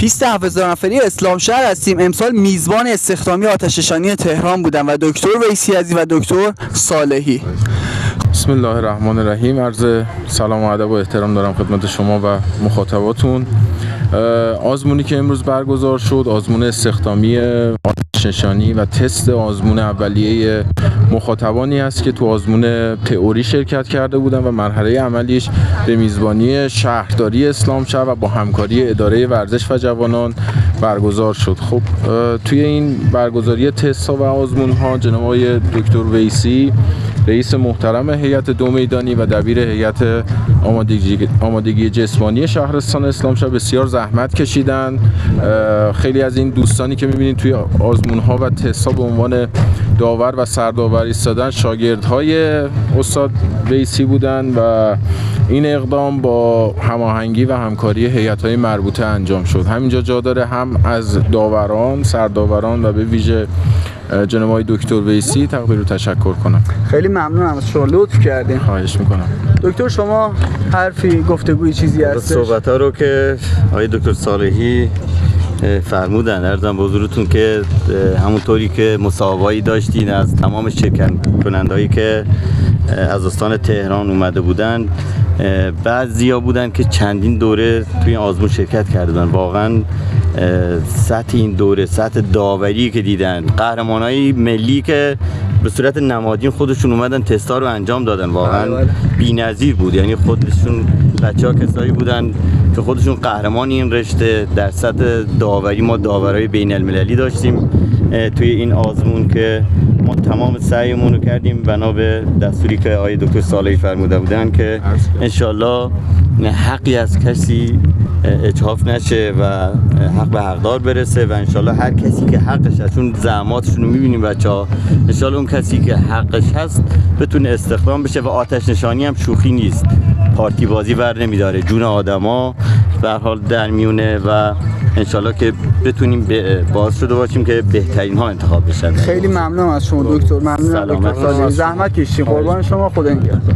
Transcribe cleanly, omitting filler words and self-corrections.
پیست 7000 نفری اسلام شهر هستیم. امسال میزبان استخدامی آتش نشانی تهران بودن و دکتر ویسی عزیز و دکتر صالحی. بسم الله الرحمن الرحیم. عرض سلام و ادب و احترام دارم خدمت شما و مخاطباتون. آزمونی که امروز برگزار شد آزمون استخدامی آتش نشانی و تست آزمون اولیه مخاطبانی است که تو آزمون تئوری شرکت کرده بودن و مرحله عملیش به میزبانی شهرداری اسلام شهر و با همکاری اداره ورزش و جوانان برگزار شد. خب توی این برگزاری تست ها و آزمون ها جناب آقای دکتر ویسی رئیس محترم هیئت دو میدانی و دبیر هیئت آمادگی جسمانی شهرستان اسلام شهر بسیار زحمت کشیدن. خیلی از این دوستانی که می‌بینید توی آزمون ها و تست ها به عنوان داور و سرداور ایستادن شاگردهای استاد ویسی بودن و این اقدام با هماهنگی و همکاری هیئت‌های مربوطه انجام شد. همینجا جا داره هم از داوران، سرداوران و به ویژه جناب آقای دکتر ویسی تقدیر و تشکر کنم. خیلی ممنونم از شما، لطف کردین. خواهش میکنم. دکتر شما حرفی، گفتگوی چیزی هستش؟ صحبت‌ها رو که آقای دکتر صالحی فرمودن عرضم به حضورتون که همونطوری که مصاحبه‌ای داشتین از تمام شرکت کنندهایی که از استان تهران اومده بودن، بعضیا بودن که چندین دوره توی آزمون شرکت کرده بودن. واقعا سطح این دوره، سطح داوری که دیدن، قهرمانای ملی که به صورت نمادین خودشون اومدن تستا رو انجام دادن، واقعا بی‌نظیر بود. یعنی خودشون بچه‌ها کسایی بودن که خودشون قهرمان این رشته. در سطح داوری ما داورای بین‌المللی داشتیم توی این آزمون که ما تمام سعیمون رو کردیم بنا به دستوری که آقای دکتر صالحی فرموده بودن که انشالله حقی از کسی اجحاف نشه و حق به حقدار برسه و انشالله هر کسی که حقش هست، چون زحماتشون رو میبینیم بچه‌ها، انشالله اون کسی که حقش هست بتونه استخدام بشه. و آتش نشانی هم شوخی نیست، پارتی بازی ور نمیداره، جون آدما به هر حال در میونه و انشالله که بتونیم باعث شده باشیم که بهترین ها انتخاب بشن. خیلی ممنونم از شما دکتر. ممنونم دکتر صالحی، زحمت کشیدین. قربان شما، خدا نگهدار.